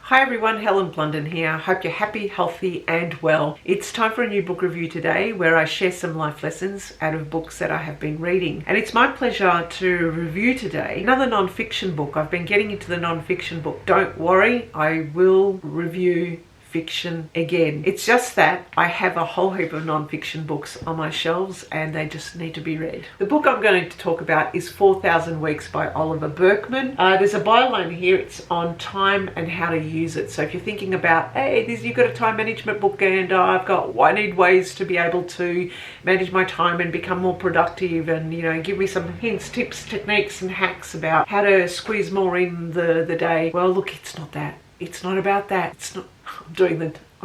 Hi everyone, Helen Blunden here. Hope you're happy, healthy and well. It's time for a new book review today where I share some life lessons out of books that I have been reading. And it's my pleasure to review today another non-fiction book. I've been getting into the non-fiction book. Don't worry, I will review fiction again. It's just that I have a whole heap of non-fiction books on my shelves and they just need to be read. The book I'm going to talk about is 4,000 Weeks by Oliver Burkeman. There's a byline here. It's on time and how to use it. So if you're thinking about, hey, you've got a time management book and I need ways to be able to manage my time and become more productive and, give me some hints, tips, techniques and hacks about how to squeeze more in the day. Well, look, it's not that. It's not about that. It's not. I'm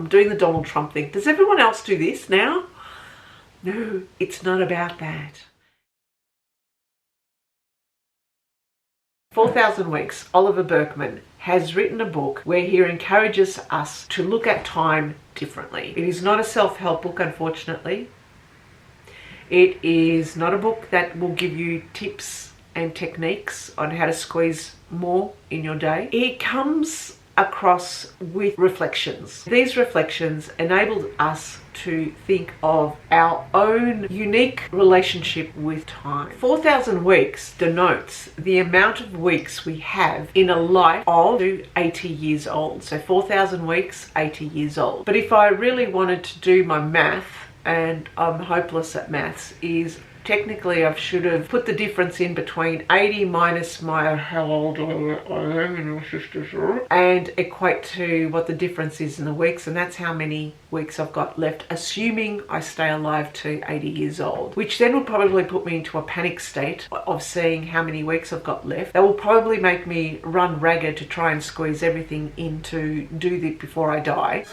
doing the Donald Trump thing. Does everyone else do this now? No, it's not about that. 4,000 Weeks, Oliver Burkeman has written a book where he encourages us to look at time differently. It is not a self-help book, unfortunately. It is not a book that will give you tips and techniques on how to squeeze more in your day. It comes across with reflections. These reflections enabled us to think of our own unique relationship with time. 4,000 weeks denotes the amount of weeks we have in a life of 80 years old. So 4,000 weeks, 80 years old. But if I really wanted to do my math, and I'm hopeless at maths, is technically I should have put the difference in between 80 minus my how old I am in my sister's and equate to what the difference is in the weeks, and that's how many weeks I've got left, assuming I stay alive to 80 years old, which then will probably put me into a panic state of seeing how many weeks I've got left. That will probably make me run ragged to try and squeeze everything in to do this before I die.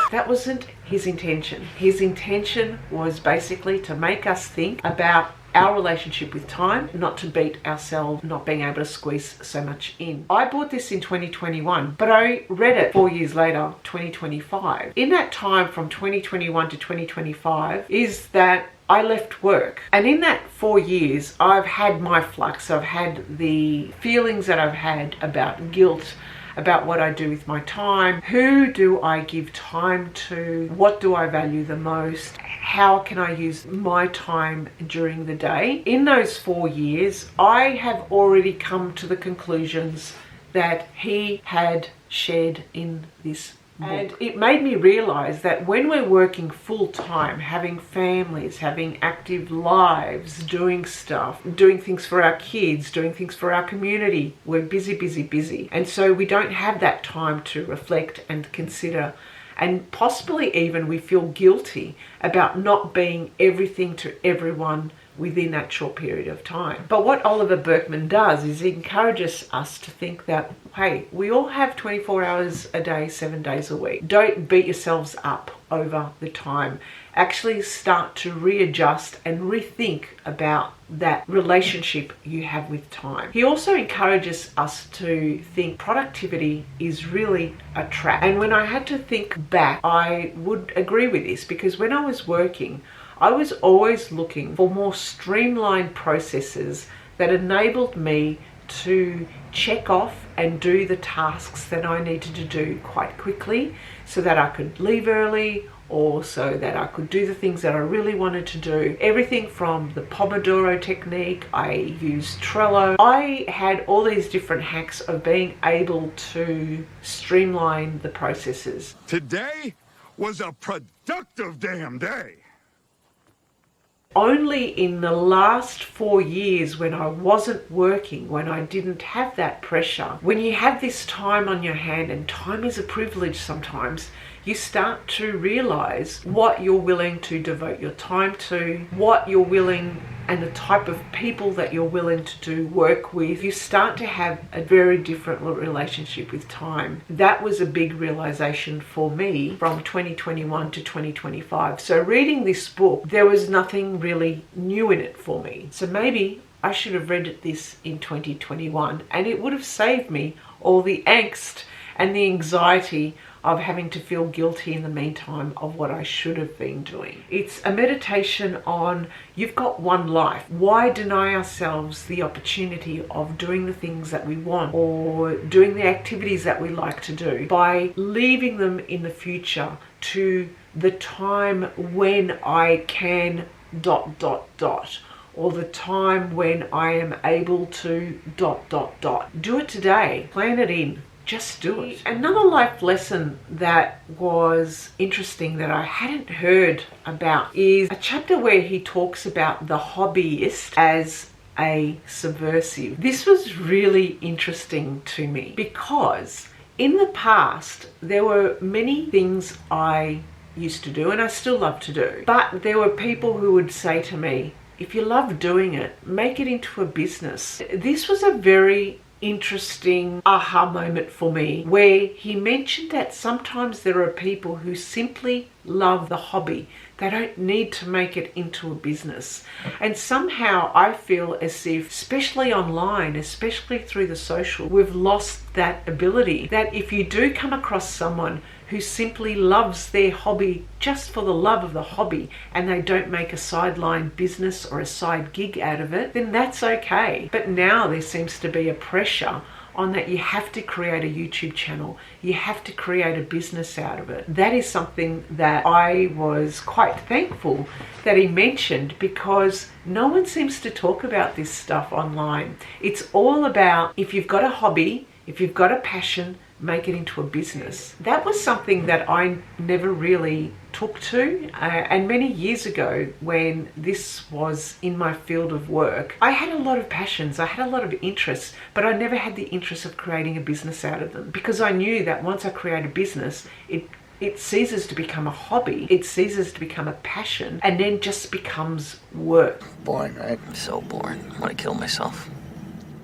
That wasn't his intention. His intention was basically to make us think about our relationship with time, not to beat ourselves not being able to squeeze so much in. I bought this in 2021, but I read it 4 years later, 2025. In that time from 2021 to 2025 is that I left work. And in that 4 years, I've had my flux. I've had the feelings that I've had about guilt, about what I do with my time, who do I give time to, what do I value the most, how can I use my time during the day. In those 4 years, I have already come to the conclusions that he had shared in this book. And it made me realize that when we're working full time, having families, having active lives, doing stuff, doing things for our kids, doing things for our community, we're busy. And so we don't have that time to reflect and consider. And possibly even we feel guilty about not being everything to everyone within that short period of time. But what Oliver Burkeman does is he encourages us to think that, hey, we all have 24 hours a day, 7 days a week. Don't beat yourselves up over the time. Actually start to readjust and rethink about that relationship you have with time. He also encourages us to think productivity is really a trap. And when I had to think back, I would agree with this, because when I was working, I was always looking for more streamlined processes that enabled me to check off and do the tasks that I needed to do quite quickly, so that I could leave early, or so that I could do the things that I really wanted to do. Everything from the Pomodoro technique, I used Trello. I had all these different hacks of being able to streamline the processes. Today was a productive damn day. Only in the last 4 years, when I wasn't working, when I didn't have that pressure, when you have this time on your hand, and time is a privilege sometimes, you start to realize what you're willing to devote your time to, what you're willing, and the type of people that you're willing to do work with. You start to have a very different relationship with time. That was a big realization for me from 2021 to 2025. So reading this book, there was nothing really new in it for me. So maybe I should have read this in 2021 and it would have saved me all the angst and the anxiety of having to feel guilty in the meantime of what I should have been doing. It's a meditation on, you've got one life. Why deny ourselves the opportunity of doing the things that we want or doing the activities that we like to do by leaving them in the future to the time when I can ... or the time when I am able to ... Do it today. Plan it in. Just do it. Another life lesson that was interesting that I hadn't heard about is a chapter where he talks about the hobbyist as a subversive. This was really interesting to me because in the past there were many things I used to do and I still love to do, but there were people who would say to me, if you love doing it, make it into a business. This was a very interesting aha moment for me, where he mentioned that sometimes there are people who simply love the hobby. They don't need to make it into a business. And somehow I feel as if, especially online, especially through the social, we've lost that ability. That if you do come across someone who simply loves their hobby just for the love of the hobby and they don't make a sideline business or a side gig out of it, then that's okay. But now there seems to be a pressure on that you have to create a YouTube channel, you have to create a business out of it. That is something that I was quite thankful that he mentioned, because no one seems to talk about this stuff online. It's all about, if you've got a hobby, if you've got a passion, make it into a business. That was something that I never really took to, and many years ago when this was in my field of work, I had a lot of passions, I had a lot of interests, but I never had the interest of creating a business out of them, because I knew that once I create a business, it ceases to become a hobby, it ceases to become a passion, and then just becomes work. Boring, right? So boring. I want to kill myself.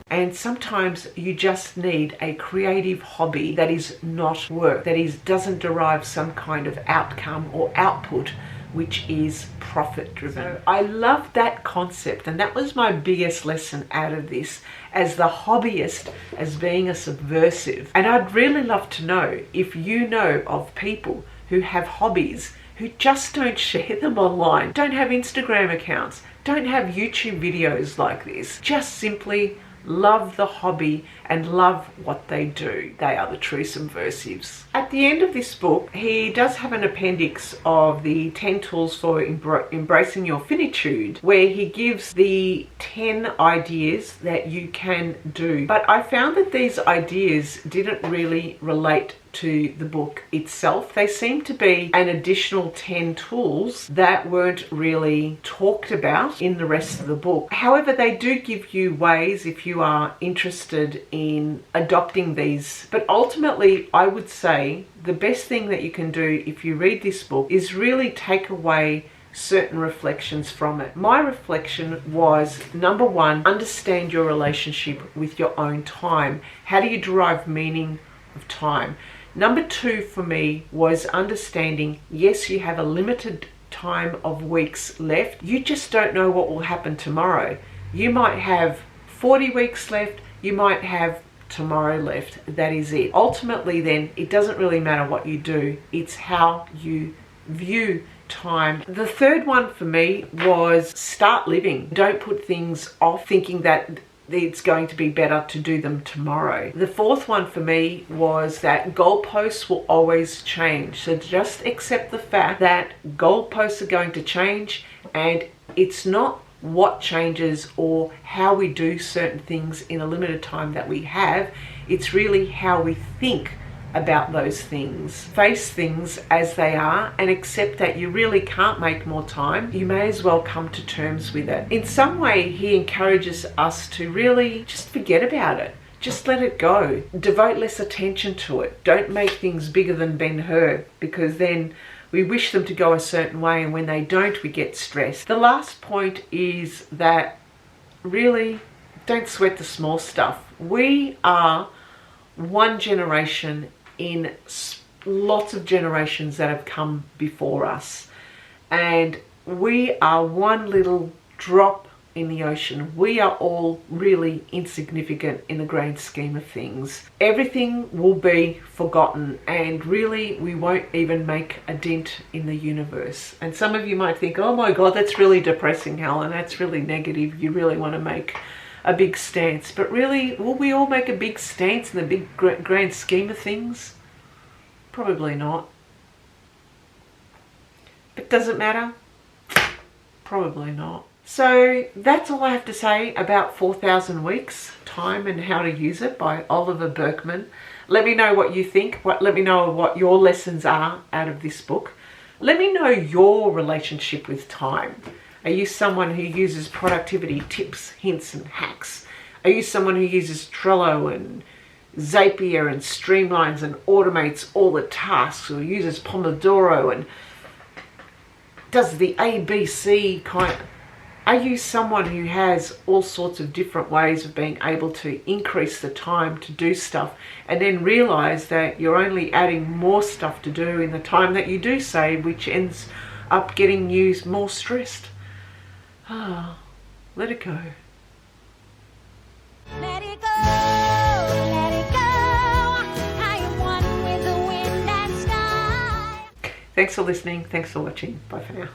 And sometimes you just need a creative hobby that is not work, that doesn't derive some kind of outcome or output which is profit driven. So I love that concept, and that was my biggest lesson out of this, as the hobbyist, as being a subversive. And I'd really love to know if you know of people who have hobbies who just don't share them online, don't have Instagram accounts, don't have YouTube videos like this, just simply love the hobby and love what they do. They are the true subversives. At the end of this book, he does have an appendix of the 10 tools for embracing your finitude, where he gives the 10 ideas that you can do. But I found that these ideas didn't really relate to the book itself. They seem to be an additional 10 tools that weren't really talked about in the rest of the book. However, they do give you ways if you are interested in adopting these. But ultimately, I would say the best thing that you can do if you read this book is really take away certain reflections from it. My reflection was, number one, understand your relationship with your own time. How do you derive meaning of time? Number two for me was understanding, yes, you have a limited time of weeks left. You just don't know what will happen tomorrow. You might have 40 weeks left, you might have tomorrow left. That is it. Ultimately then, it doesn't really matter what you do, it's how you view time. The third one for me was start living. Don't put things off thinking that it's going to be better to do them tomorrow. The fourth one for me was that goalposts will always change. So just accept the fact that goalposts are going to change, and it's not what changes or how we do certain things in a limited time that we have. It's really how we think about those things. Face things as they are and accept that you really can't make more time. You may as well come to terms with it. In some way, he encourages us to really just forget about it. Just let it go. Devote less attention to it. Don't make things bigger than Ben-Hur, because then we wish them to go a certain way, and when they don't, we get stressed. The last point is that really don't sweat the small stuff. We are one generation in lots of generations that have come before us, and we are one little drop in the ocean. We are all really insignificant in the grand scheme of things. Everything will be forgotten, and really we won't even make a dent in the universe. And some of you might think, oh my God, that's really depressing, Helen. That's really negative. You really want to make a big stance. But really, will we all make a big stance in the big grand scheme of things? Probably not. But does it matter? Probably not. So that's all I have to say about 4,000 Weeks, Time and How to Use It by Oliver Burkeman. Let me know what you think. Let me know what your lessons are out of this book. Let me know your relationship with time. Are you someone who uses productivity tips, hints and hacks? Are you someone who uses Trello and Zapier and streamlines and automates all the tasks, or uses Pomodoro and does the ABC kind? Are you someone who has all sorts of different ways of being able to increase the time to do stuff, and then realize that you're only adding more stuff to do in the time that you do save, which ends up getting you more stressed? Ah, let it go. Let it go, let it go. I am one with the wind and sky. Thanks for listening. Thanks for watching. Bye for now.